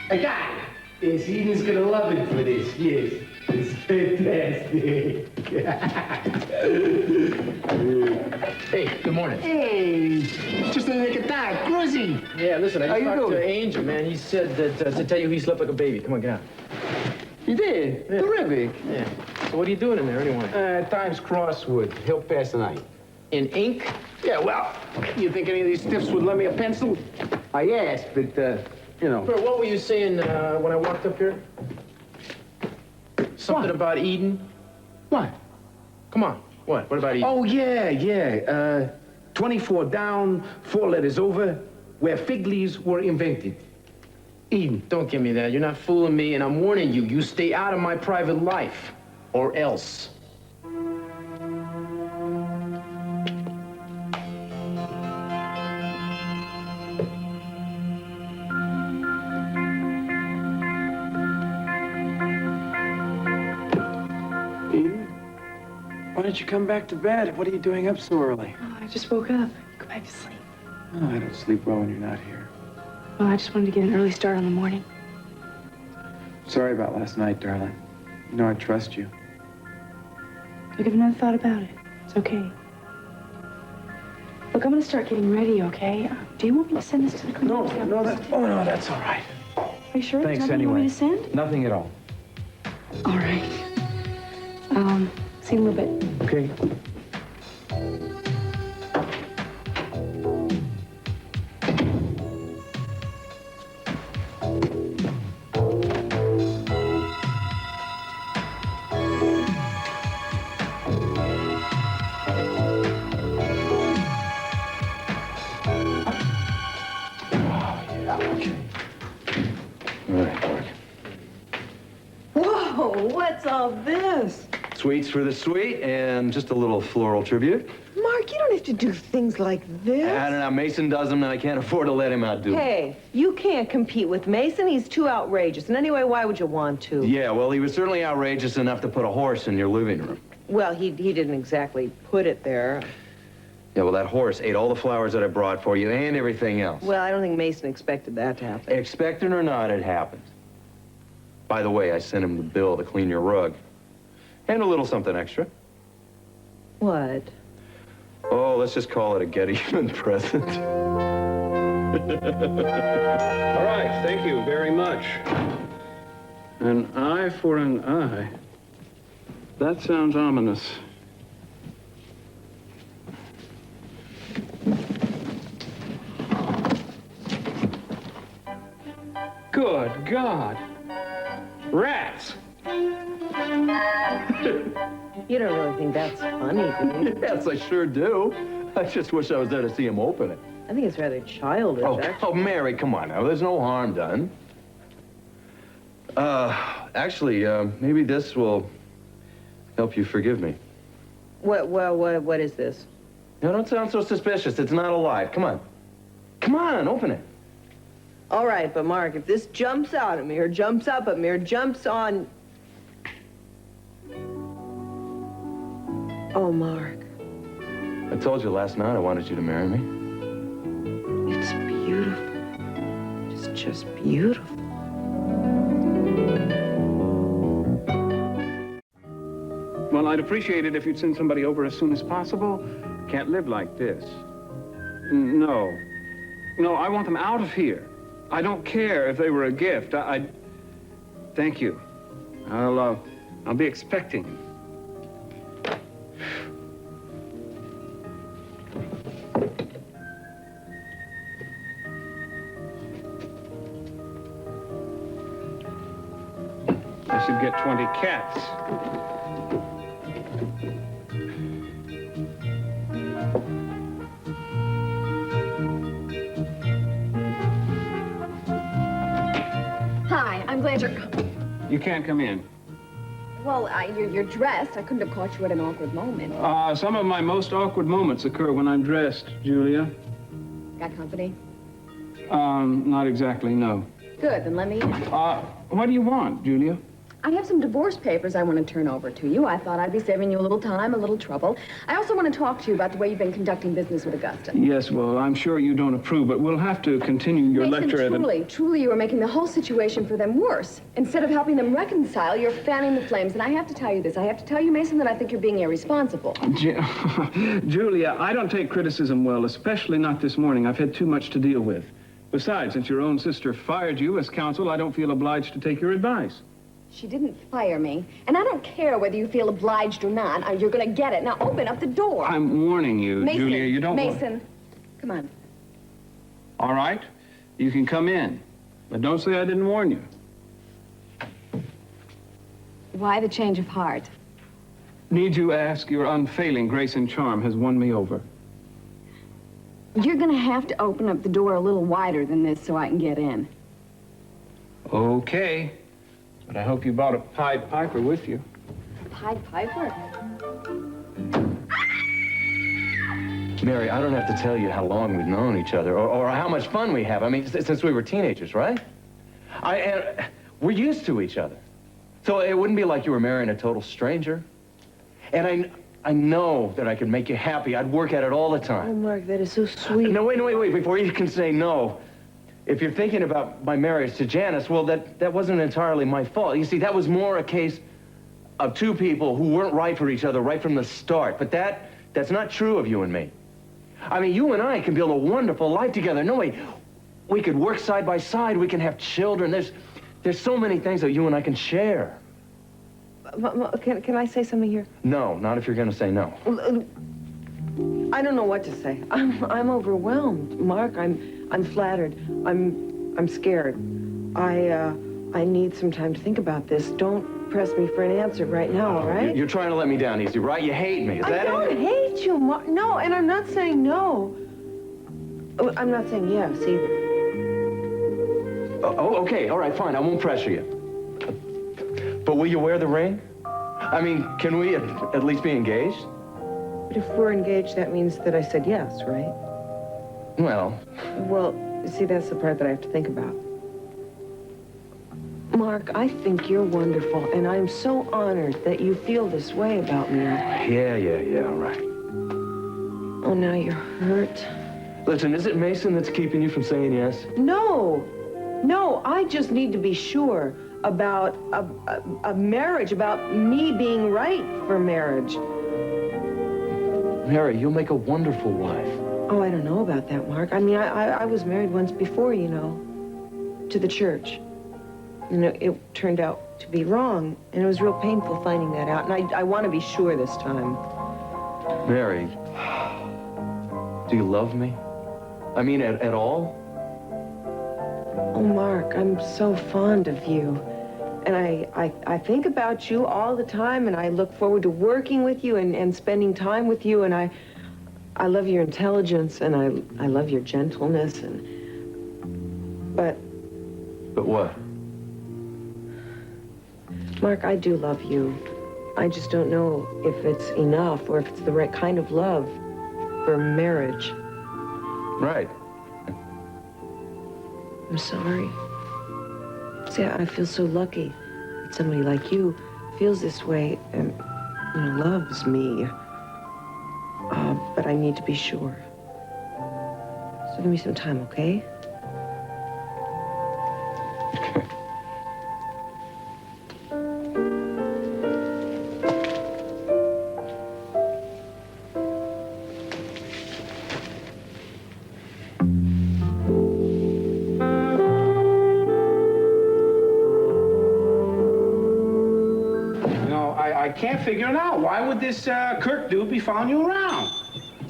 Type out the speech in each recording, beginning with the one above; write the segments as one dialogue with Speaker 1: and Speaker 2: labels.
Speaker 1: I got it. Yes, Eden's gonna love it for this. Yes, it's fantastic.
Speaker 2: Hey, good morning.
Speaker 1: Hey, just a nick of time, Cruzy.
Speaker 2: Yeah, listen, I
Speaker 1: How
Speaker 2: just
Speaker 1: you
Speaker 2: talked
Speaker 1: doing?
Speaker 2: to Angel, man. He said that to tell you he slept like a baby. Come on, get out.
Speaker 1: You did?
Speaker 2: Yeah.
Speaker 1: Terrific.
Speaker 2: Yeah. So what are you doing in there anyway?
Speaker 1: Times Crosswood. He'll pass the night.
Speaker 2: In ink?
Speaker 1: Yeah, well, you think any of these stiffs would lend me a pencil? I asked, but, you know.
Speaker 2: Bro, what were you saying when I walked up here? Something
Speaker 1: What?
Speaker 2: about Eden?
Speaker 1: What?
Speaker 2: Come on. What? What about Eden?
Speaker 1: Oh, yeah. 24 down, 4 letters over, where fig leaves were invented. Eden.
Speaker 2: Don't give me that. You're not fooling me, and I'm warning you. You stay out of my private life, or else.
Speaker 3: Eden, why don't you come back to bed? What are you doing up so early?
Speaker 4: Oh, I just woke up. Go back to sleep.
Speaker 3: Oh, I don't sleep well when you're not here.
Speaker 4: Well, I just wanted to get an early start on the morning.
Speaker 3: Sorry about last night, darling. You know I trust you.
Speaker 4: I'll give another thought about it. It's okay. Look, I'm gonna start getting ready, okay? Do you want me to send this to the cleaners?
Speaker 3: No, that's all right.
Speaker 4: Are you sure?
Speaker 3: Thanks
Speaker 4: There's nothing you want
Speaker 3: anyway.
Speaker 4: me to send?
Speaker 3: Nothing at all.
Speaker 4: All right. See you in a little bit.
Speaker 3: Okay.
Speaker 5: Whoa, what's all this?
Speaker 6: Sweets for the sweet and just a little floral tribute.
Speaker 5: Mark, you don't have to do things like this.
Speaker 6: I don't know. Mason does them, and I can't afford to let him outdo them.
Speaker 5: Hey, you can't compete with Mason. He's too outrageous. And anyway, why would you want to?
Speaker 6: Yeah, well, he was certainly outrageous enough to put a horse in your living room.
Speaker 5: Well, he didn't exactly put it there.
Speaker 6: Yeah, well, that horse ate all the flowers that I brought for you and everything else.
Speaker 5: Well, I don't think Mason expected that to happen.
Speaker 6: Expecting or not, it happened. By the way, I sent him the bill to clean your rug. And a little something extra.
Speaker 5: What?
Speaker 6: Oh, let's just call it a get-even present.
Speaker 3: All right, thank you very much. An eye for an eye. That sounds ominous. Good God. Rats!
Speaker 5: You don't really think that's funny, do you?
Speaker 6: Yes, I sure do. I just wish I was there to see him open it.
Speaker 5: I think it's rather childish, actually.
Speaker 6: Oh, Mary, come on now. There's no harm done. Actually, maybe this will help you forgive me.
Speaker 5: What is this?
Speaker 6: Now, don't sound so suspicious. It's not alive. Come on. Come on, open it.
Speaker 5: All right, but Mark, if this jumps out at me or jumps up at me or jumps on... Oh, Mark.
Speaker 6: I told you last night I wanted you to marry me.
Speaker 5: It's beautiful. It's just beautiful.
Speaker 3: Well, I'd appreciate it if you'd send somebody over as soon as possible. Can't live like this. No. No, I want them out of here. I don't care if they were a gift. Thank you. I'll be expecting. I should get 20 cats.
Speaker 7: Hi, I'm glad you're...
Speaker 3: You can't come in.
Speaker 7: Well, you're dressed. I couldn't have caught you at an awkward moment.
Speaker 3: Some of my most awkward moments occur when I'm dressed, Julia.
Speaker 7: Got company?
Speaker 3: Not exactly, no.
Speaker 7: Good, then let me in.
Speaker 3: What do you want, Julia?
Speaker 7: I have some divorce papers I want to turn over to you. I thought I'd be saving you a little time, a little trouble. I also want to talk to you about the way you've been conducting business with Augusta.
Speaker 3: Yes, well, I'm sure you don't approve, but we'll have to continue your lecture at
Speaker 7: Truly, you are making the whole situation for them worse. Instead of helping them reconcile, you're fanning the flames. And I have to tell you this. I have to tell you, Mason, that I think you're being irresponsible.
Speaker 3: Julia, I don't take criticism well, especially not this morning. I've had too much to deal with. Besides, since your own sister fired you as counsel, I don't feel obliged to take your advice.
Speaker 7: She didn't fire me, and I don't care whether you feel obliged or not. You're gonna get it. Now open up the door.
Speaker 3: I'm warning you,
Speaker 7: Mason,
Speaker 3: Julia, you don't...
Speaker 7: Mason, come on.
Speaker 3: All right, you can come in, but don't say I didn't warn you.
Speaker 7: Why the change of heart?
Speaker 3: Need you ask? Your unfailing grace and charm has won me over.
Speaker 7: You're gonna have to open up the door a little wider than this so I can get in.
Speaker 3: Okay, but I hope you brought a Pied Piper with you.
Speaker 7: Pied Piper?
Speaker 6: Mary, I don't have to tell you how long we've known each other or how much fun we have. I mean, since we were teenagers, right? We're used to each other. So it wouldn't be like you were marrying a total stranger. And I know that I could make you happy. I'd work at it all the time.
Speaker 5: Oh, Mark, that is so sweet.
Speaker 6: No, wait. Before you can say no, if you're thinking about my marriage to Janice, well, that wasn't entirely my fault. You see, that was more a case of two people who weren't right for each other right from the start. But that's not true of you and me. I mean, you and I can build a wonderful life together. No, wait, we could work side by side. We can have children. There's so many things that you and I can share.
Speaker 5: Can I say something here?
Speaker 6: No, not if you're going to say no.
Speaker 5: I don't know what to say. I'm overwhelmed, Mark. I'm flattered. I'm scared. I need some time to think about this. Don't press me for an answer right now, all right?
Speaker 6: You're trying to let me down easy, right? You hate me. Is that
Speaker 5: I don't hate you, Mark. No, and I'm not saying no. I'm not saying yes either.
Speaker 6: Oh, okay. All right, fine. I won't pressure you. But will you wear the ring? I mean, can we at least be engaged?
Speaker 5: But if we're engaged, that means that I said yes, right?
Speaker 6: Well...
Speaker 5: Well, see, that's the part that I have to think about. Mark, I think you're wonderful, and I'm so honored that you feel this way about me.
Speaker 6: Yeah, all right.
Speaker 5: Oh, now you're hurt.
Speaker 6: Listen, is it Mason that's keeping you from saying yes?
Speaker 5: No, I just need to be sure about a marriage, about me being right for marriage.
Speaker 6: Mary, you'll make a wonderful wife.
Speaker 5: Oh, I don't know about that, Mark. I mean, I was married once before, you know, to the church. You know, it turned out to be wrong, and it was real painful finding that out, and I want to be sure this time.
Speaker 6: Mary, do you love me? I mean, at all?
Speaker 5: Oh, Mark, I'm so fond of you. And I think about you all the time, and I look forward to working with you and spending time with you, and I love your intelligence, and I love your gentleness, But
Speaker 6: what?
Speaker 5: Mark, I do love you. I just don't know if it's enough or if it's the right kind of love for marriage.
Speaker 6: Right.
Speaker 5: I'm sorry. See, I feel so lucky that somebody like you feels this way and, you know, loves me. But I need to be sure. So give me some time, okay?
Speaker 6: Okay.
Speaker 1: I can't figure it out. Why would this Kirk dude be following you around?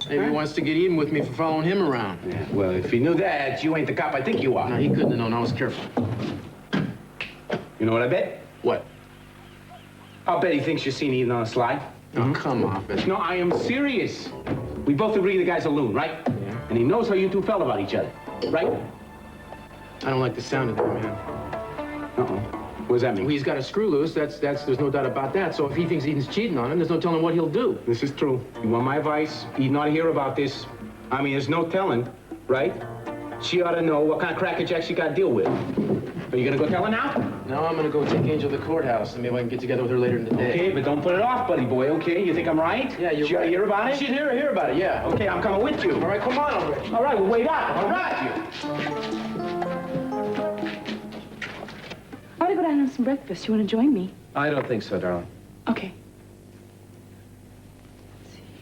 Speaker 2: Maybe he wants to get even with me for following him around.
Speaker 1: Yeah, well, if he knew that, you ain't the cop I think you are.
Speaker 2: No, he couldn't have known. I was careful.
Speaker 1: You know what I bet?
Speaker 2: What?
Speaker 1: I'll bet he thinks you're seen eating on a slide.
Speaker 2: Oh, come on, Betty.
Speaker 1: No, I am serious. We both agree the guy's a loon, right?
Speaker 2: Yeah.
Speaker 1: And he knows how you two felt about each other, right?
Speaker 2: I don't like the sound of that, man.
Speaker 1: Uh-oh. What does that mean?
Speaker 2: Well, he's got a screw loose. There's no doubt about that. So if he thinks Eden's cheating on him, there's no telling what he'll do.
Speaker 1: This is true. You want my advice? Eden ought to hear about this. I mean, there's no telling, right? She ought to know what kind of crackerjack she got to deal with. Are you gonna go tell her now?
Speaker 2: Now I'm gonna go take Angel to the courthouse, and maybe I can get together with her later in the day.
Speaker 1: Okay, but don't put it off, buddy boy, okay? You think I'm right?
Speaker 2: Yeah, you're
Speaker 1: Should I
Speaker 2: right.
Speaker 1: hear about it?
Speaker 2: She'd hear about it, yeah.
Speaker 1: Okay, I'm coming with you.
Speaker 2: All right, come on already.
Speaker 1: All right, well, wait up.
Speaker 2: All
Speaker 1: All
Speaker 2: right.
Speaker 4: I want to go down and have some breakfast. You want to join me?
Speaker 6: I don't think so, darling.
Speaker 4: Okay.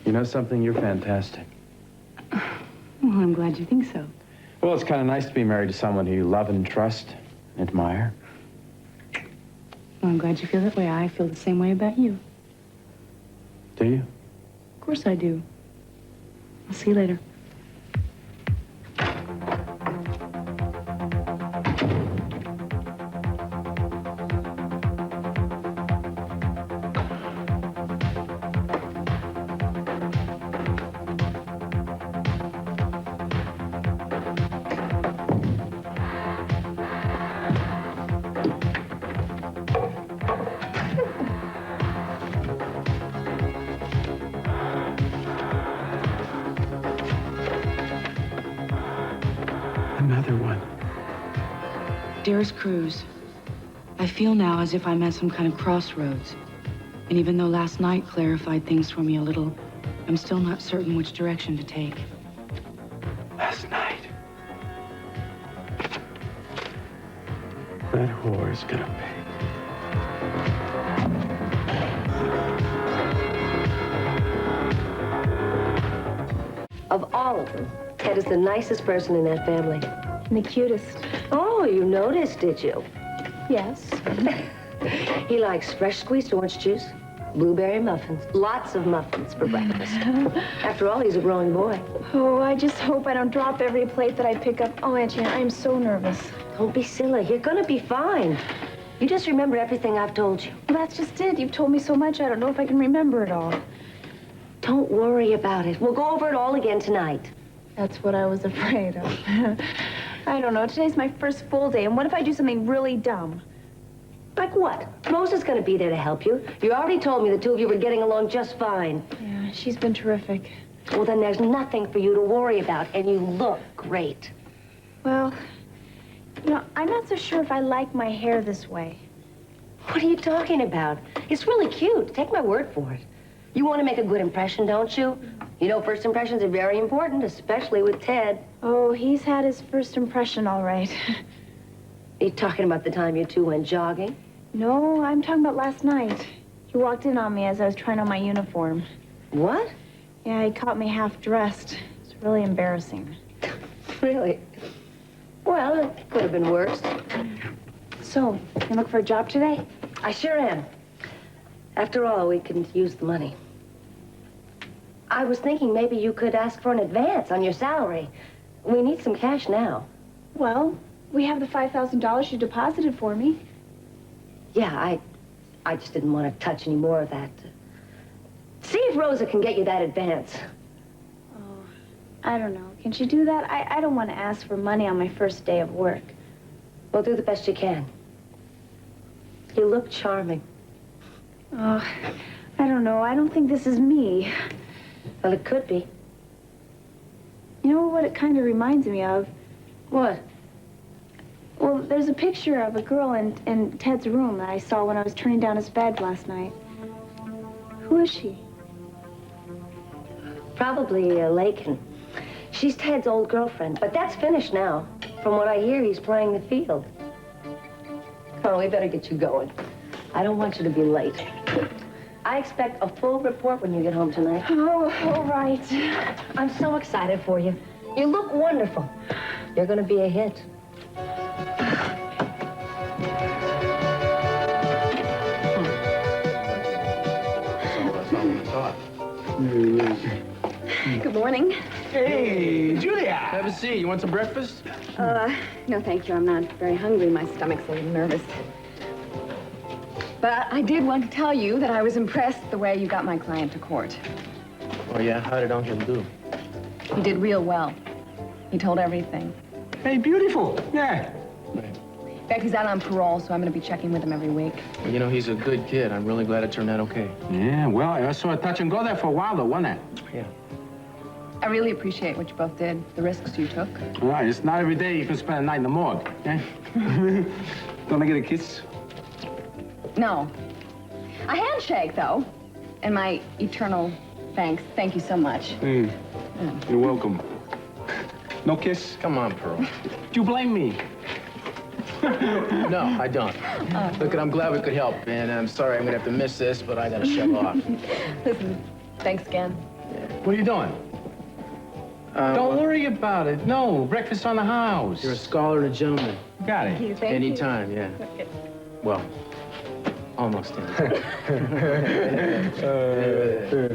Speaker 6: You know something? You're fantastic.
Speaker 4: Well, I'm glad you think so.
Speaker 6: Well, it's kind of nice to be married to someone who you love and trust and admire.
Speaker 4: Well, I'm glad you feel that way. I feel the same way about you.
Speaker 6: Do you?
Speaker 4: Of course I do. I'll see you later.
Speaker 6: Another one.
Speaker 4: Dearest Cruz, I feel now as if I'm at some kind of crossroads. And even though last night clarified things for me a little, I'm still not certain which direction to take.
Speaker 6: Last night. That whore is gonna pay.
Speaker 8: Of all of them, Ted is the nicest person in that family.
Speaker 7: And the cutest.
Speaker 8: Oh, you noticed, did you?
Speaker 7: Yes.
Speaker 8: He likes fresh squeezed orange juice, blueberry muffins, lots of muffins for breakfast. After all, he's a growing boy.
Speaker 7: Oh, I just hope I don't drop every plate that I pick up. Oh, Aunt Janet, I'm so nervous.
Speaker 8: Don't be silly. You're gonna be fine. You just remember everything I've told you.
Speaker 7: Well, that's just it. You've told me so much, I don't know if I can remember it all.
Speaker 8: Don't worry about it. We'll go over it all again tonight.
Speaker 7: That's what I was afraid of. I don't know. Today's my first full day, and what if I do something really dumb?
Speaker 8: Like what? Rose is gonna be there to help you. You already told me the two of you were getting along just fine.
Speaker 7: Yeah, she's been terrific.
Speaker 8: Well, then there's nothing for you to worry about, and you look great.
Speaker 7: Well, you know, I'm not so sure if I like my hair this way.
Speaker 8: What are you talking about? It's really cute. Take my word for it. You want to make a good impression, don't you? You know, first impressions are very important, especially with Ted.
Speaker 7: Oh, he's had his first impression, all right.
Speaker 8: Are you talking about the time you two went jogging?
Speaker 7: No, I'm talking about last night. He walked in on me as I was trying on my uniform.
Speaker 8: What?
Speaker 7: Yeah, he caught me half-dressed. It's really embarrassing.
Speaker 8: Really? Well, it could have been worse.
Speaker 7: So, you look for a job today?
Speaker 8: I sure am. After all, we can use the money. I was thinking maybe you could ask for an advance on your salary. We need some cash now.
Speaker 7: Well, we have the $5,000 you deposited for me.
Speaker 8: Yeah, I just didn't want to touch any more of that. See if Rosa can get you that advance.
Speaker 7: Oh, I don't know. Can she do that? I don't want to ask for money on my first day of work.
Speaker 8: Well, do the best you can. You look charming.
Speaker 7: Oh, I don't know. I don't think this is me.
Speaker 8: Well, it could be.
Speaker 7: You know what it kind of reminds me of?
Speaker 8: What?
Speaker 7: Well, there's a picture of a girl in Ted's room that I saw when I was turning down his bed last night. Who is she?
Speaker 8: Probably Lakin. She's Ted's old girlfriend, but that's finished now. From what I hear, he's playing the field. Oh, we better get you going. I don't want you to be late. I expect a full report when you get home tonight.
Speaker 7: Oh, all right.
Speaker 8: I'm so excited for you. You look wonderful. You're going to be a hit.
Speaker 7: Good morning.
Speaker 1: Hey, Julia!
Speaker 2: Have a seat. You want some breakfast?
Speaker 7: No, thank you. I'm not very hungry. My stomach's a little nervous. But I did want to tell you that I was impressed the way you got my client to court.
Speaker 2: Oh, yeah? How did Uncle do?
Speaker 7: He did real well. He told everything.
Speaker 1: Hey, beautiful. Yeah.
Speaker 7: In fact, he's out on parole, so I'm going to be checking with him every week.
Speaker 2: Well, you know, he's a good kid. I'm really glad it turned out okay.
Speaker 1: Yeah, well, I saw a touch and go there for a while, though, wasn't it?
Speaker 2: Yeah.
Speaker 7: I really appreciate what you both did, the risks you took.
Speaker 1: All right, it's not every day you can spend a night in the morgue. Yeah? Gonna get a kiss?
Speaker 7: No. A handshake, though. And my eternal thanks. Thank you so much.
Speaker 1: You're welcome. No kiss?
Speaker 2: Come on, Pearl.
Speaker 1: Do you blame me?
Speaker 2: No, I don't. Look, I'm glad we could help, and I'm sorry I'm gonna have to miss this, but I gotta shove off.
Speaker 7: Listen, thanks again.
Speaker 1: What are you doing? Don't worry about it. No, breakfast on the house.
Speaker 2: You're a scholar and a gentleman.
Speaker 1: Got it.
Speaker 7: Thank you.
Speaker 2: Anytime, yeah.
Speaker 7: Okay.
Speaker 2: Well, almost anytime.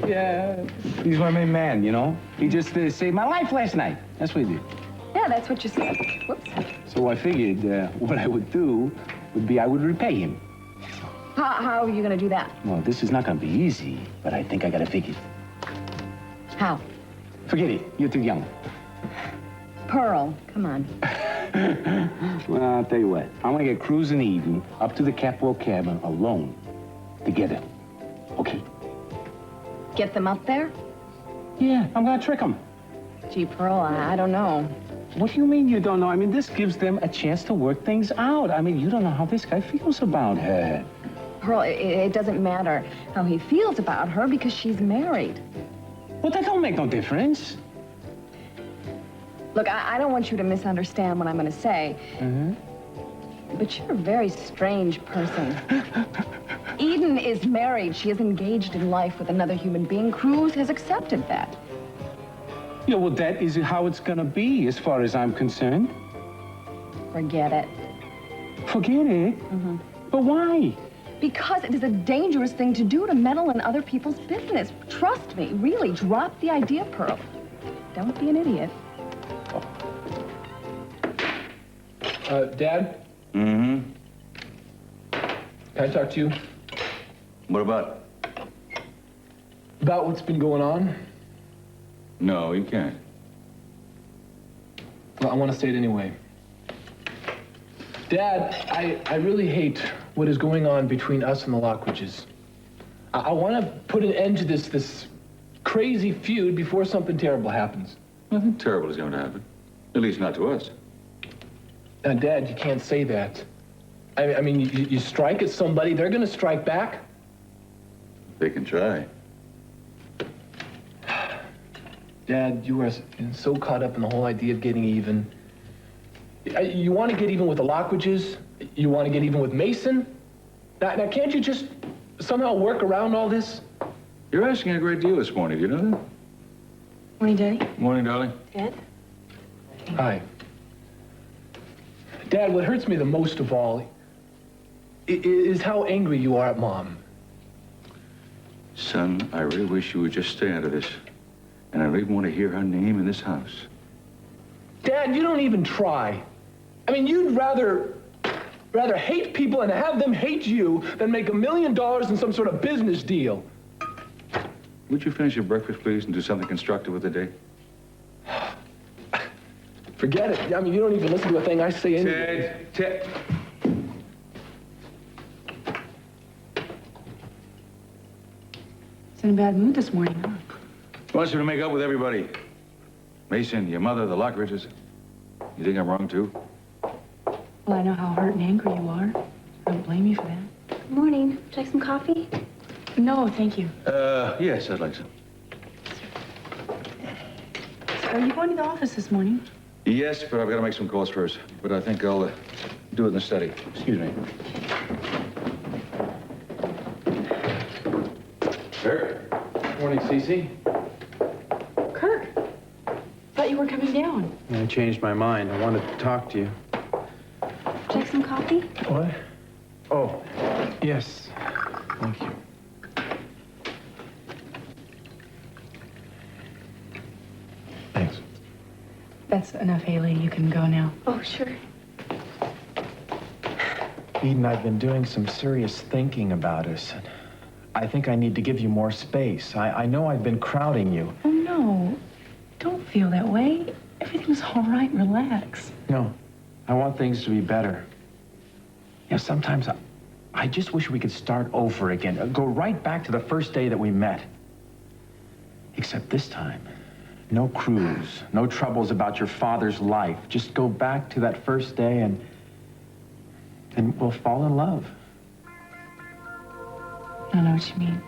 Speaker 9: Yeah, he's my main man, you know? He just saved my life last night. That's what he did.
Speaker 7: Yeah, that's what you said. Whoops.
Speaker 9: So I figured what I would do would be I would repay him.
Speaker 7: How are you going to do that?
Speaker 9: Well, this is not going to be easy, but I think I got to figure it.
Speaker 7: How?
Speaker 9: Forget it. You're too young.
Speaker 7: Pearl, come on.
Speaker 9: Well, I'll tell you what. I'm going to get Cruz and Eden up to the Capwell cabin alone, together. Okay?
Speaker 7: Get them up there?
Speaker 9: Yeah, I'm going to trick them.
Speaker 7: Gee, Pearl, I don't know.
Speaker 9: What do you mean you don't know? I mean, this gives them a chance to work things out. I mean, you don't know how this guy feels about her.
Speaker 7: Pearl, it doesn't matter how he feels about her because she's married.
Speaker 9: Well, that don't make no difference.
Speaker 7: Look, I don't want you to misunderstand what I'm going to say. But you're a very strange person. Eden is married. She is engaged in life with another human being. Cruz has accepted that.
Speaker 9: Yeah, well, that is how it's gonna be, as far as I'm concerned.
Speaker 7: Forget it.
Speaker 9: Forget it? But why?
Speaker 7: Because it is a dangerous thing to do, to meddle in other people's business. Trust me, really, drop the idea, Pearl. Don't be an idiot.
Speaker 10: Dad?
Speaker 11: Mm-hmm.
Speaker 10: Can I talk to you
Speaker 11: What about?
Speaker 10: about what's been going on?
Speaker 11: No, you can't.
Speaker 10: Well, I want to say it anyway. Dad, I really hate what is going on between us and the Lockridges. I want to put an end to this crazy feud before something terrible happens.
Speaker 11: Nothing terrible is going to happen. At least not to us.
Speaker 10: Now, Dad, you can't say that. I mean, you strike at somebody, they're going to strike back.
Speaker 11: They can try.
Speaker 10: Dad, you are so caught up in the whole idea of getting even. You want to get even with the Lockridges? You want to get even with Mason? Now, can't you just somehow work around all this?
Speaker 11: You're asking a great deal this morning. Do you know that?
Speaker 4: Morning, Daddy.
Speaker 11: Morning, darling.
Speaker 4: Dad?
Speaker 10: Hi. Dad, what hurts me the most of all is how angry you are at Mom.
Speaker 11: Son, I really wish you would just stay out of this. And I don't even want to hear her name in this house.
Speaker 10: Dad, you don't even try. I mean, you'd rather hate people and have them hate you than make $1 million in some sort of business deal.
Speaker 11: Would you finish your breakfast, please, and do something constructive with the day?
Speaker 10: Forget it. I mean, you don't even listen to a thing I say anyway.
Speaker 9: Ted.
Speaker 4: He's in a bad mood this morning, huh?
Speaker 11: Wants you to make up with everybody. Mason, your mother, the Lockridges. You think I'm wrong, too?
Speaker 4: Well, I know how hurt and angry you are. I don't blame you for that.
Speaker 7: Good morning. Would you like some coffee?
Speaker 4: No, thank you.
Speaker 11: Yes, I'd like some.
Speaker 4: So are you going to the office this morning?
Speaker 11: Yes, but I've got to make some calls first. But I think I'll do it in the study. Excuse me. Kirk?
Speaker 10: Morning, Cece.
Speaker 4: Kirk, thought you were coming down.
Speaker 6: I changed my mind. I wanted to talk to you.
Speaker 7: Would you like some coffee?
Speaker 10: What? Oh, yes. Thank you. Thanks.
Speaker 4: That's enough, Haley. You can go now.
Speaker 7: Oh, sure.
Speaker 1: Eden, I've been doing some serious thinking about us. And I think I need to give you more space. I know I've been crowding you.
Speaker 4: Oh, no. Don't feel that way. Everything's all right. Relax.
Speaker 1: No, I want things to be better. You know, sometimes I just wish we could start over again. Go right back to the first day that we met. Except this time, no Cruz, no troubles about your father's life. Just go back to that first day and we'll fall in love.
Speaker 4: I don't know what you mean.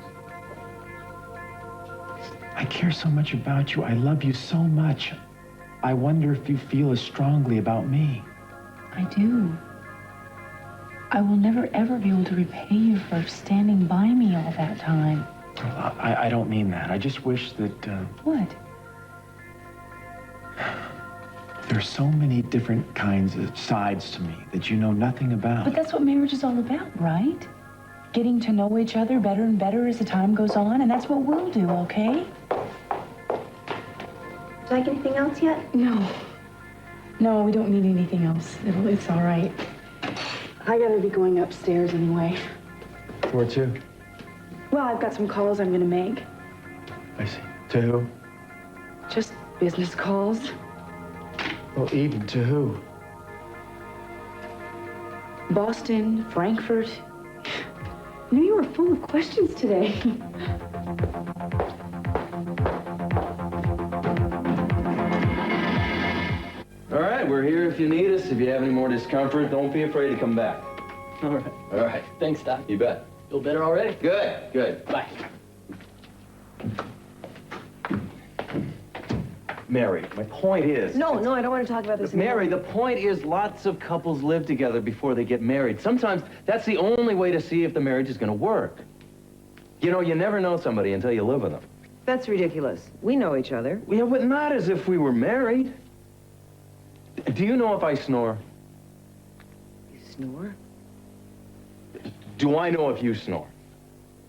Speaker 1: I care so much about you. I love you so much. I wonder if you feel as strongly about me.
Speaker 4: I do. I will never, ever be able to repay you for standing by me all that time.
Speaker 1: Well, I don't mean that. I just wish that...
Speaker 4: What?
Speaker 1: There's so many different kinds of sides to me that you know nothing about.
Speaker 4: But that's what marriage is all about, right? Getting to know each other better and better as the time goes on, and that's what we'll do, okay?
Speaker 8: Like anything else yet?
Speaker 4: No. No, we don't need anything else. It's all right. I gotta be going upstairs anyway.
Speaker 1: Where to?
Speaker 4: Well, I've got some calls I'm gonna make.
Speaker 1: I see. To who?
Speaker 4: Just business calls.
Speaker 1: Well, Eden, to who?
Speaker 4: Boston, Frankfurt. I knew you were full of questions today.
Speaker 6: All right, we're here if you need us. If you have any more discomfort, don't be afraid to come back.
Speaker 10: All right.
Speaker 6: All right.
Speaker 10: Thanks, Doc.
Speaker 6: You bet.
Speaker 10: Feel better already?
Speaker 6: Good, good.
Speaker 10: Bye.
Speaker 6: Mary, my point is...
Speaker 5: No, I don't want to talk about this
Speaker 6: Mary,
Speaker 5: anymore.
Speaker 6: the point is lots of couples live together before they get married. Sometimes that's the only way to see if the marriage is going to work. You know, you never know somebody until you live with them.
Speaker 5: That's ridiculous. We know each other.
Speaker 6: Yeah, but not as if we were married. Do you know if I snore?
Speaker 5: You snore?
Speaker 6: Do I know if you snore?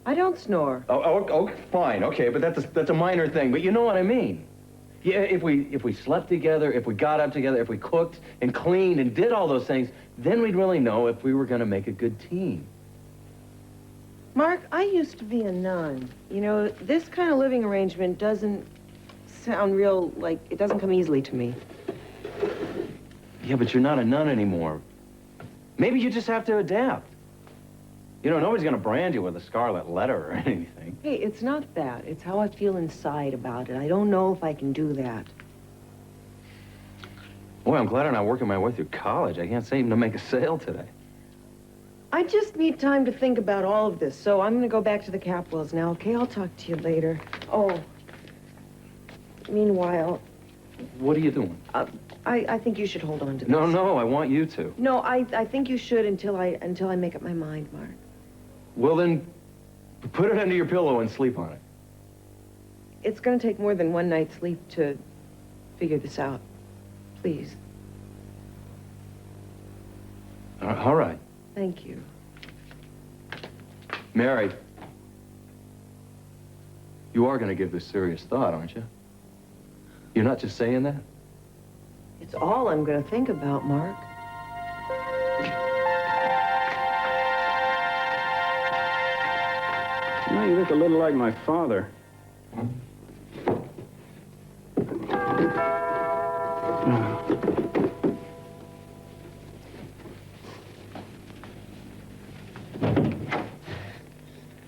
Speaker 5: I don't snore.
Speaker 6: Oh, fine, okay, but that's a minor thing, but you know what I mean. Yeah, if we slept together, if we got up together, if we cooked and cleaned and did all those things, then we'd really know if we were going to make a good team.
Speaker 5: Mark, I used to be a nun. You know, this kind of living arrangement doesn't sound real, like, it doesn't come easily to me.
Speaker 6: Yeah, but you're not a nun anymore. Maybe you just have to adapt. You know, nobody's going to brand you with a scarlet letter or anything.
Speaker 5: Hey, it's not that. It's how I feel inside about it. I don't know if I can do that.
Speaker 6: Boy, I'm glad I'm not working my way through college. I can't seem to make a sale today.
Speaker 5: I just need time to think about all of this, so I'm going to go back to the Capwells now, okay? I'll talk to you later. Oh, meanwhile...
Speaker 6: What are you doing?
Speaker 5: I think you should hold on to this.
Speaker 6: No, I want you to.
Speaker 5: No, I think you should until I make up my mind, Mark.
Speaker 6: Well, then, put it under your pillow and sleep on it.
Speaker 5: It's going to take more than one night's sleep to figure this out. Please.
Speaker 6: All right.
Speaker 5: Thank you.
Speaker 6: Mary, you are going to give this serious thought, aren't you? You're not just saying that?
Speaker 5: It's all I'm going to think about, Mark.
Speaker 3: Well, you look a little like my father.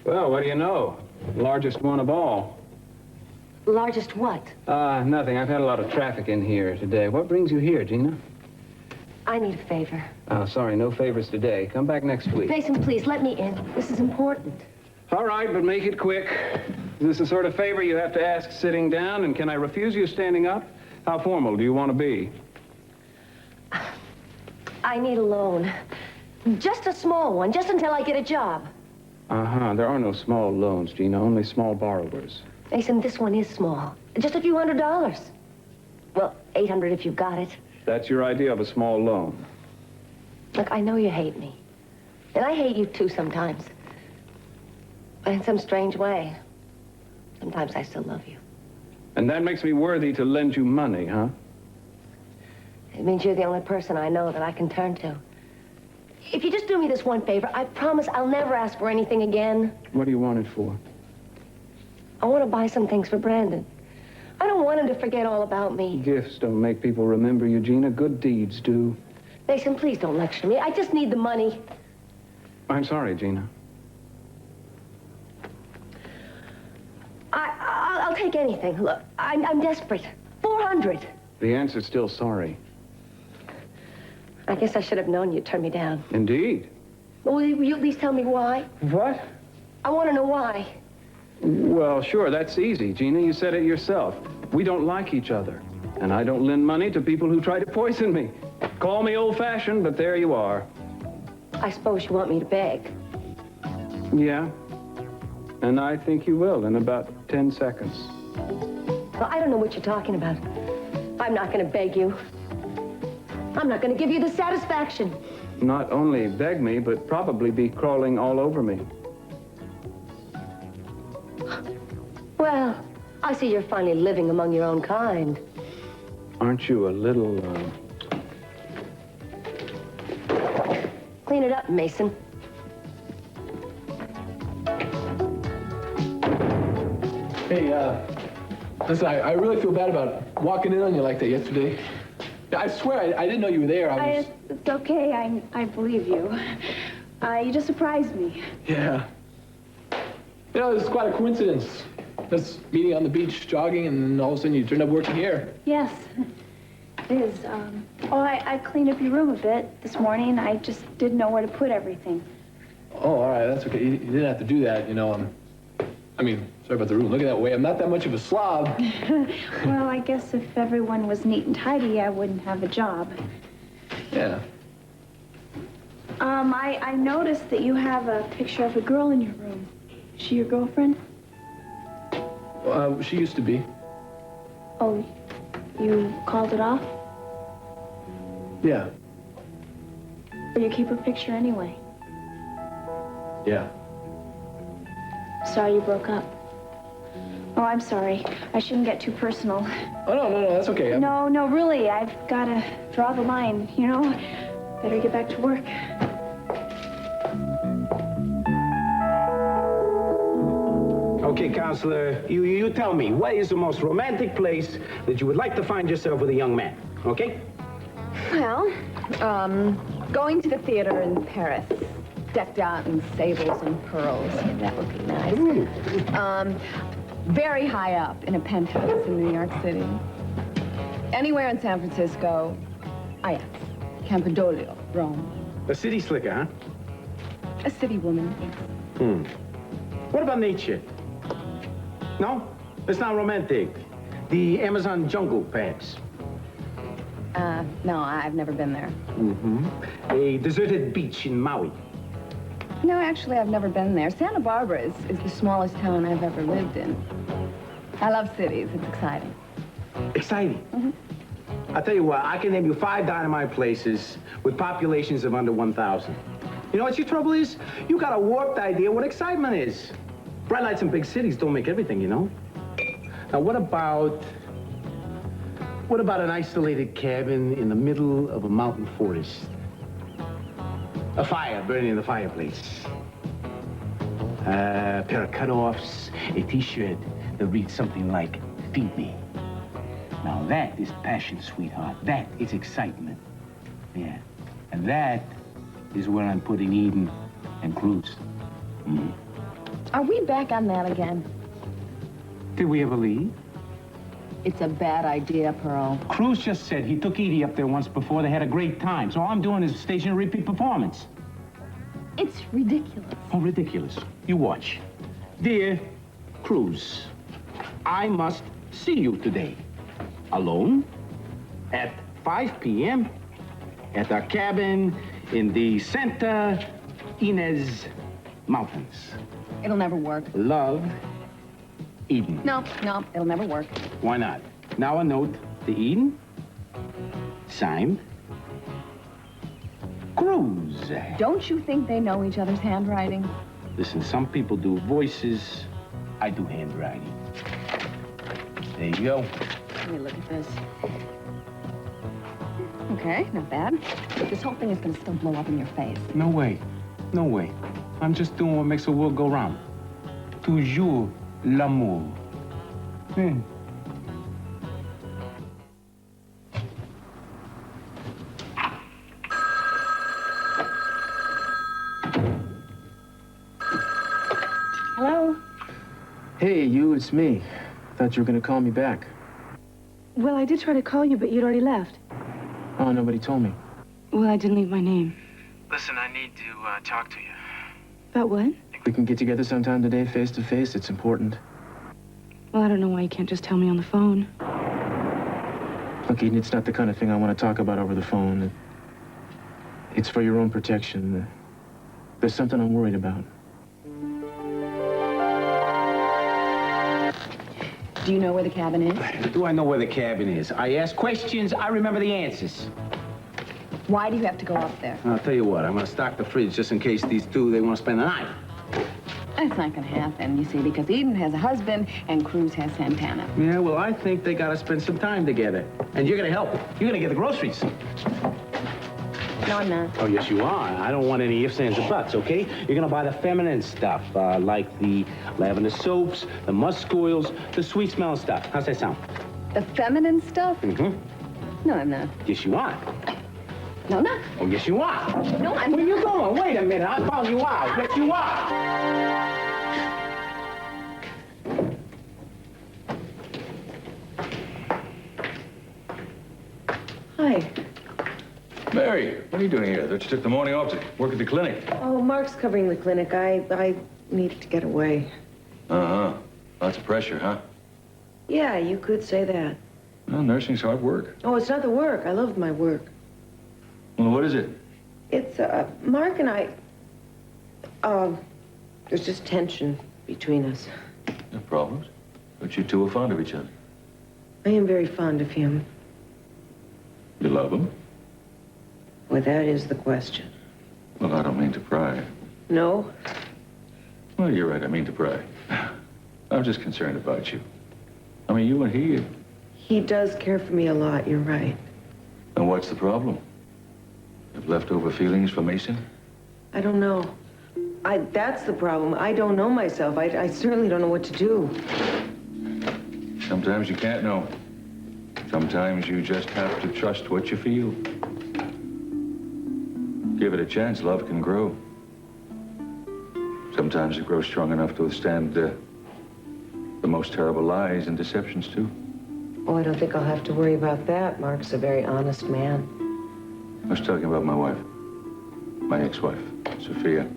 Speaker 3: Well, what do you know? Largest one of all.
Speaker 8: Largest what?
Speaker 3: Nothing. I've had a lot of traffic in here today. What brings you here, Gina?
Speaker 8: I need a favor.
Speaker 3: Oh, sorry, no favors today. Come back next week.
Speaker 8: Mason, please, let me in. This is important.
Speaker 3: All right, but make it quick. Is this the sort of favor you have to ask sitting down? And can I refuse you standing up? How formal do you want to be?
Speaker 8: I need a loan. Just a small one, just until I get a job.
Speaker 3: Uh-huh. There are no small loans, Gina, only small borrowers.
Speaker 8: Mason, this one is small. Just a few $100s. Well, 800 if you've got it.
Speaker 3: That's your idea of a small loan.
Speaker 8: Look, I know you hate me. And I hate you too sometimes. But in some strange way, sometimes I still love you.
Speaker 3: And that makes me worthy to lend you money, huh?
Speaker 8: It means you're the only person I know that I can turn to. If you just do me this one favor, I promise I'll never ask for anything again.
Speaker 3: What do you want it for?
Speaker 8: I want to buy some things for Brandon. I don't want him to forget all about me.
Speaker 3: Gifts don't make people remember you, Gina. Good deeds do.
Speaker 8: Mason, please don't lecture me. I just need the money.
Speaker 3: I'm sorry, Gina.
Speaker 8: I'll take anything. Look, I'm desperate. 400.
Speaker 3: The answer's still sorry.
Speaker 8: I guess I should have known you'd turn me down.
Speaker 3: Indeed.
Speaker 8: Well, will you at least tell me why?
Speaker 3: What?
Speaker 8: I want to know why.
Speaker 3: Well, sure, that's easy, Gina. You said it yourself. We don't like each other. And I don't lend money to people who try to poison me. Call me old-fashioned, but there you are.
Speaker 8: I suppose you want me to beg.
Speaker 3: Yeah. And I think you will in about 10 seconds.
Speaker 8: Well, I don't know what you're talking about. I'm not going to beg you. I'm not going to give you the satisfaction.
Speaker 3: Not only beg me, but probably be crawling all over me.
Speaker 8: Well, I see you're finally living among your own kind.
Speaker 3: Aren't you a little,
Speaker 8: Clean it up, Mason.
Speaker 10: Hey, listen, I really feel bad about walking in on you like that yesterday. I swear, I didn't know you were there.
Speaker 12: It's okay. I believe you. You just surprised me.
Speaker 10: Yeah. You know, it's quite a coincidence. Just meeting on the beach, jogging, and then all of a sudden you turned up working here.
Speaker 12: Yes, it is. I cleaned up your room a bit this morning. I just didn't know where to put everything.
Speaker 10: Oh, all right, that's okay. You didn't have to do that, you know. I mean, sorry about the room. Look at that way. I'm not that much of a slob.
Speaker 12: Well, I guess if everyone was neat and tidy, I wouldn't have a job.
Speaker 10: Yeah.
Speaker 12: I noticed that you have a picture of a girl in your room. Is she your girlfriend?
Speaker 10: She used to be.
Speaker 12: Oh, you called it off?
Speaker 10: Yeah.
Speaker 12: Or you keep her picture anyway?
Speaker 10: Yeah.
Speaker 12: Sorry you broke up. Oh, I'm sorry. I shouldn't get too personal.
Speaker 10: Oh, no, that's okay.
Speaker 12: No, really. I've got to draw the line, you know? Better get back to work.
Speaker 9: Okay, counselor, you tell me, what is the most romantic place that you would like to find yourself with a young man, okay?
Speaker 7: Well, going to the theater in Paris, decked out in sables and pearls. That would be nice. Very high up in a penthouse in New York City. Anywhere in San Francisco. Yes. Campidoglio, Rome.
Speaker 9: A city slicker, huh?
Speaker 7: A city woman.
Speaker 9: What about nature? No? It's not romantic. The Amazon jungle, perhaps.
Speaker 7: No, I've never been there.
Speaker 9: A deserted beach in Maui.
Speaker 7: No, actually, I've never been there. Santa Barbara is the smallest town I've ever lived in. I love cities. It's exciting.
Speaker 9: Exciting? I'll tell you what, I can name you 5 dynamite places with populations of under 1,000. You know what your trouble is? You got a warped idea what excitement is. Bright lights in big cities don't make everything, you know? Now, what about an isolated cabin in the middle of a mountain forest? A fire burning in the fireplace. A pair of cutoffs, a T-shirt that reads something like, "Feed me." Now that is passion, sweetheart. That is excitement. Yeah. And that is where I'm putting Eden and Cruz.
Speaker 7: Are we back on that again?
Speaker 9: Did we ever leave?
Speaker 7: It's a bad idea, Pearl.
Speaker 9: Cruz just said he took Edie up there once before. They had a great time. So all I'm doing is staging a repeat performance.
Speaker 7: It's ridiculous.
Speaker 9: Oh, ridiculous. You watch. Dear Cruz, I must see you today. Alone at 5 p.m. at our cabin in the Santa Ynez Mountains.
Speaker 7: It'll never work.
Speaker 9: Love, Eden.
Speaker 7: No, it'll never work.
Speaker 9: Why not? Now a note to Eden. Signed, Cruz.
Speaker 7: Don't you think they know each other's handwriting?
Speaker 9: Listen, some people do voices. I do handwriting. There you go.
Speaker 7: Let me look at this. Okay, not bad. But this whole thing is gonna still blow up in your face.
Speaker 9: No way. No way. I'm just doing what makes the world go round. Toujours l'amour.
Speaker 12: Hello?
Speaker 2: Hey, you, it's me. Thought you were gonna call me back.
Speaker 4: Well, I did try to call you, but you'd already left.
Speaker 2: Oh, nobody told me.
Speaker 4: Well, I didn't leave my name.
Speaker 2: Listen, I need to talk to you.
Speaker 4: About what?
Speaker 2: Think We can get together sometime today, face to face. It's important.
Speaker 4: Well, I don't know why you can't just tell me on the phone.
Speaker 2: Look, Eden, it's not the kind of thing I want to talk about over the phone. It's for your own protection. There's something I'm worried about.
Speaker 7: Do you know where the cabin is?
Speaker 9: Do I know where the cabin is? I ask questions, I remember the answers.
Speaker 7: Why do you have to go up there?
Speaker 9: I'll tell you what, I'm gonna stock the fridge just in case these two, they want to spend the night.
Speaker 7: That's not gonna happen, you see, because Eden has a husband and Cruz has Santana.
Speaker 9: Yeah, well, I think they gotta spend some time together. And you're gonna help. You're gonna get the groceries.
Speaker 7: No, I'm not.
Speaker 9: Oh, yes, you are. I don't want any ifs, ands, or buts, okay? You're gonna buy the feminine stuff, like the lavender soaps, the musk oils, the sweet smelling stuff. How's that sound?
Speaker 7: The feminine stuff?
Speaker 9: Mm-hmm.
Speaker 7: No, I'm not.
Speaker 9: Yes, you are.
Speaker 7: No, I'm not.
Speaker 9: Oh, yes, you are.
Speaker 7: No, I'm
Speaker 9: Where you going? Wait a minute. I found you out. Yes, you are.
Speaker 5: Hi.
Speaker 11: Mary, what are you doing here? I thought you took the morning off to work at the clinic.
Speaker 5: Oh, Mark's covering the clinic. I needed to get away.
Speaker 11: Uh-huh. Lots of pressure, huh?
Speaker 5: Yeah, you could say that.
Speaker 11: Well, nursing's hard work.
Speaker 5: Oh, it's not the work. I love my work.
Speaker 11: Well, what is it?
Speaker 5: It's, Mark and I, there's just tension between us.
Speaker 11: No problems. But you two are fond of each other.
Speaker 5: I am very fond of him.
Speaker 11: You love him?
Speaker 5: Well, that is the question.
Speaker 11: Well, I don't mean to pry.
Speaker 5: No?
Speaker 11: Well, you're right. I mean to pry. I'm just concerned about you. I mean, you and he.
Speaker 5: He does care for me a lot, you're right.
Speaker 11: And what's the problem? Have leftover feelings for Mason?
Speaker 5: I don't know. That's the problem. I don't know myself. I certainly don't know what to do.
Speaker 11: Sometimes you can't know. Sometimes you just have to trust what you feel. Give it a chance, love can grow. Sometimes it grows strong enough to withstand the most terrible lies and deceptions, too.
Speaker 5: Oh, I don't think I'll have to worry about that. Mark's a very honest man.
Speaker 11: I was talking about my wife. My ex-wife, Sophia.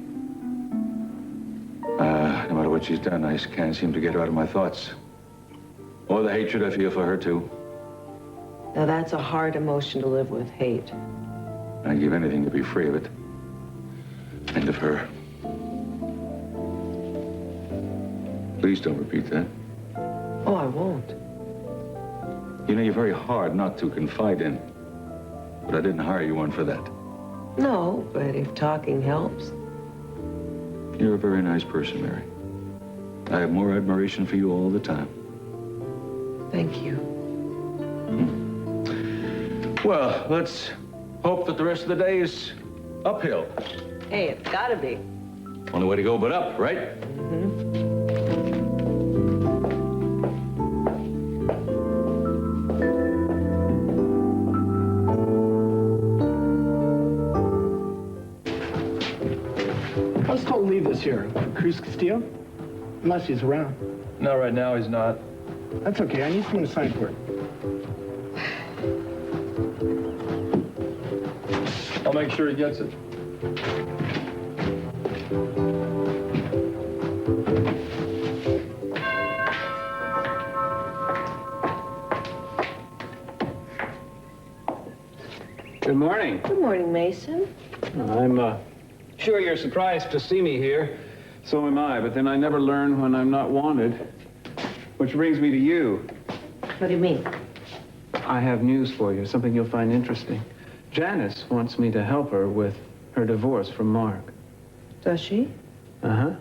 Speaker 11: No matter what she's done, I can't seem to get her out of my thoughts. Or the hatred I feel for her, too.
Speaker 5: Now, that's a hard emotion to live with, hate.
Speaker 11: I'd give anything to be free of it. And of her. Please don't repeat that.
Speaker 5: Oh, I won't.
Speaker 11: You know, you're very hard not to confide in. But I didn't hire you on for that.
Speaker 5: No, but if talking helps.
Speaker 11: You're a very nice person, Mary. I have more admiration for you all the time.
Speaker 5: Thank you.
Speaker 11: Well, let's hope that the rest of the day is uphill.
Speaker 5: Hey, it's gotta be.
Speaker 11: Only way to go but up, right?
Speaker 13: I was told to leave this here. Cruz Castillo? Unless he's around.
Speaker 10: No, right now he's not.
Speaker 13: That's okay. I need someone to sign for it.
Speaker 10: I'll make sure he gets it.
Speaker 3: Good morning.
Speaker 5: Good morning, Mason.
Speaker 3: I'm sure you're surprised to see me here. So am I, but then I never learn when I'm not wanted. Which brings me to you.
Speaker 5: What do you mean?
Speaker 3: I have news for you, something you'll find interesting. Janice wants me to help her with her divorce from Mark.
Speaker 5: Does she?
Speaker 3: Uh-huh.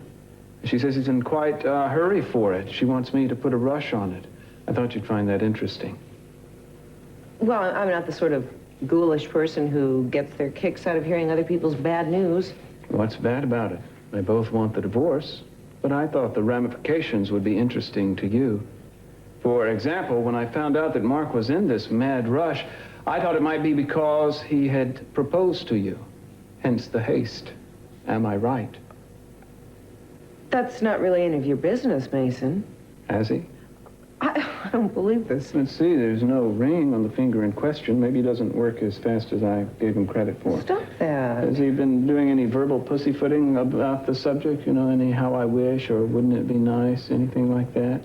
Speaker 3: She says he's in quite a hurry for it. She wants me to put a rush on it. I thought you'd find that interesting.
Speaker 5: Well, I'm not the sort of ghoulish person who gets their kicks out of hearing other people's bad news.
Speaker 3: What's bad about it? They both want the divorce, but I thought the ramifications would be interesting to you. For example, when I found out that Mark was in this mad rush, I thought it might be because he had proposed to you. Hence the haste. Am I right?
Speaker 5: That's not really any of your business, Mason.
Speaker 3: Has he?
Speaker 5: I don't believe this.
Speaker 3: Let's see, there's no ring on the finger in question. Maybe he doesn't work as fast as I gave him credit for.
Speaker 5: Stop that.
Speaker 3: Has he been doing any verbal pussyfooting about the subject? You know, any how I wish or wouldn't it be nice, anything like that?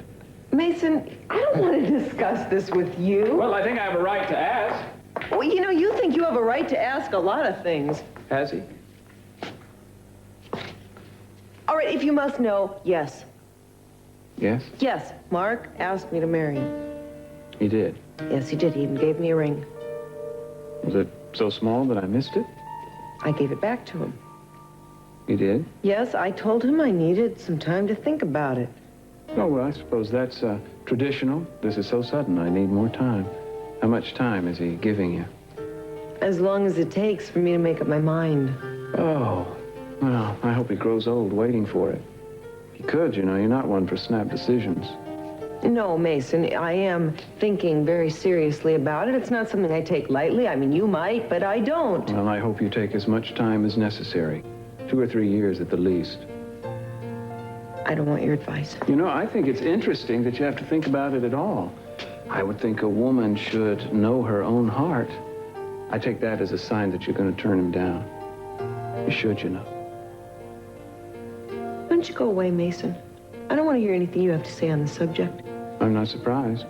Speaker 5: Mason, I don't want to discuss this with you.
Speaker 3: Well, I think I have a right to ask.
Speaker 5: Well, you know, you think you have a right to ask a lot of things.
Speaker 3: Has he?
Speaker 5: All right, if you must know, yes.
Speaker 3: Yes,
Speaker 5: Yes, Mark asked me to marry him.
Speaker 3: he did.
Speaker 5: Yes, he did. He even gave me a ring.
Speaker 3: Was it so small that I missed it?
Speaker 5: I gave it back to him.
Speaker 3: He did?
Speaker 5: Yes, I told him I needed some time to think about it.
Speaker 3: Oh, well, I suppose that's traditional. This is so sudden. I need more time. How much time is he giving you?
Speaker 5: As long as it takes for me to make up my mind.
Speaker 3: Oh, well, I hope he grows old waiting for it. He could, you know. You're not one for snap decisions.
Speaker 5: No, Mason, I am thinking very seriously about it. It's not something I take lightly. I mean, you might, but I don't.
Speaker 3: Well, I hope you take as much time as necessary. 2 or 3 years at the least.
Speaker 5: I don't want your advice.
Speaker 3: You know, I think it's interesting that you have to think about it at all. I would think a woman should know her own heart. I take that as a sign that you're going to turn him down. You should, you know.
Speaker 5: Why don't you go away, Mason? I don't want to hear anything you have to say on the subject.
Speaker 3: I'm not surprised.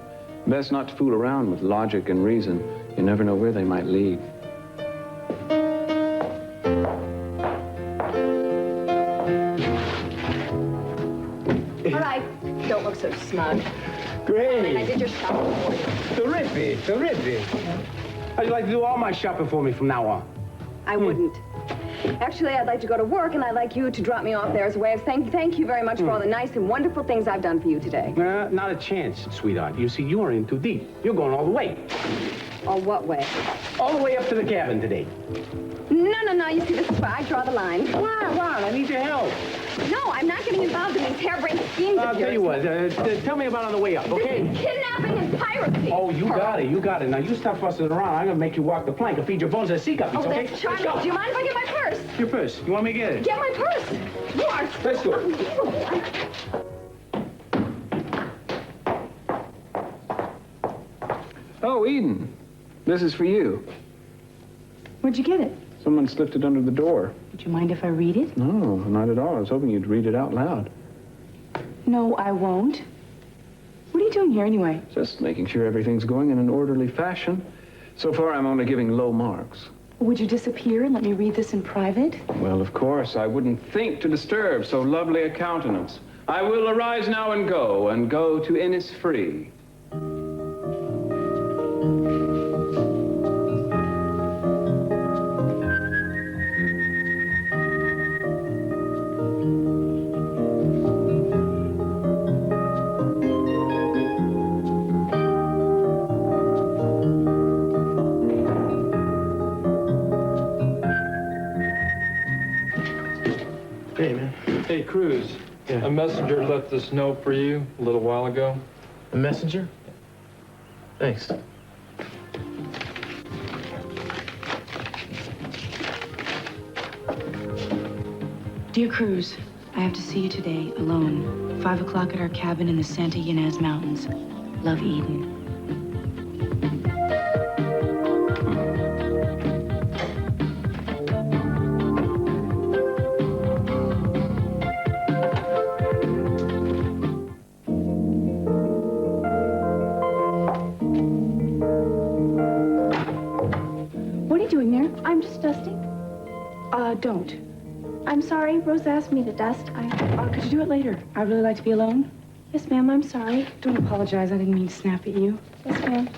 Speaker 3: Best not to fool around with logic and reason. You never know where they might lead.
Speaker 7: All right, don't look so smug.
Speaker 9: Great.
Speaker 7: I did your shopping for you.
Speaker 9: Terrific, terrific. How'd you like to do all my shopping for me from now on?
Speaker 7: I wouldn't. Actually, I'd like to go to work, and I'd like you to drop me off there as a way of thank you very much for all the nice and wonderful things I've done for you today.
Speaker 9: Not a chance, sweetheart. You see, you are in too deep. You're going all the way.
Speaker 7: Oh, what way?
Speaker 9: All the way up to the cabin today.
Speaker 7: No. You see, this is where I draw the line.
Speaker 9: Why? I need your help.
Speaker 7: No, I'm not getting involved in these harebrained schemes of
Speaker 9: I'll
Speaker 7: yours.
Speaker 9: tell you what. Tell me about on the way up, okay?
Speaker 7: This is kidnapping and piracy.
Speaker 9: Oh, you got it. Now, you stop fussing around. I'm going to make you walk the plank and feed your bones to the sea guppies,
Speaker 7: Oh,
Speaker 9: okay?
Speaker 7: that's charming. Do you mind if I get my purse?
Speaker 9: Your purse. You want me to get it?
Speaker 7: Get my purse. You are
Speaker 9: Let's go.
Speaker 7: unbelievable.
Speaker 3: Oh, Eden. This is for you.
Speaker 4: Where'd you get it?
Speaker 3: Someone slipped it under the door.
Speaker 4: Would you mind if I read it?
Speaker 3: No, not at all. I was hoping you'd read it out loud.
Speaker 4: No, I won't. What are you doing here anyway?
Speaker 3: Just making sure everything's going in an orderly fashion. So far, I'm only giving low marks.
Speaker 4: Would you disappear and let me read this in private?
Speaker 3: Well, of course, I wouldn't think to disturb so lovely a countenance. I will arise now and go to Innisfree.
Speaker 9: Hey, man.
Speaker 10: Hey, Cruz.
Speaker 9: Yeah.
Speaker 10: A messenger left this note for you a little while ago.
Speaker 1: A messenger? Thanks.
Speaker 4: Dear Cruz, I have to see you today, alone. 5 o'clock at our cabin in the Santa Ynez Mountains. Love, Eden.
Speaker 12: What are you doing there? I'm just dusting.
Speaker 4: Don't.
Speaker 12: I'm sorry. Rose asked me to dust.
Speaker 4: Could you do it later? I'd really like to be alone.
Speaker 12: Yes, ma'am. I'm sorry.
Speaker 4: Don't apologize. I didn't mean to snap at you.
Speaker 12: Yes, ma'am.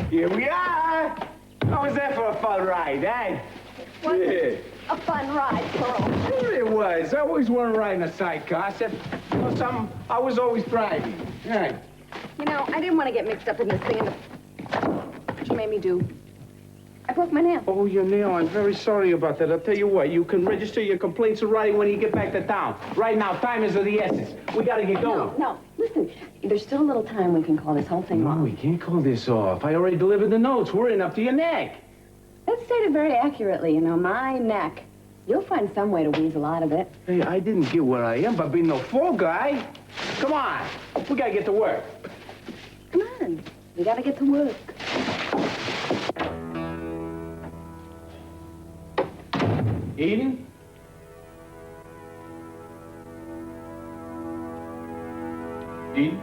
Speaker 9: Here we are.
Speaker 7: Wasn't
Speaker 9: Yeah.
Speaker 7: a fun ride, Carl?
Speaker 9: Sure it was. I always wanted to ride in a sidecar. I said, you know something? I was always driving. Yeah.
Speaker 7: You know, I didn't want to get mixed up in this thing, but you made me do. I broke my nail.
Speaker 9: Oh, your nail. I'm very sorry about that. I'll tell you what. You can register your complaints of riding when you get back to town. Right now, time is of the essence. We gotta get going.
Speaker 7: No, listen. There's still a little time we can call this whole thing
Speaker 9: No,
Speaker 7: off.
Speaker 9: we can't call this off. I already delivered the notes. We're in up to your neck.
Speaker 7: That's stated very accurately, you know, my neck. You'll find some way to weasel out of it.
Speaker 9: Hey, I didn't get where I am by being no fall guy. Come on. We gotta get to work.
Speaker 7: Come on. We gotta get to work.
Speaker 9: Eden?
Speaker 10: Eden?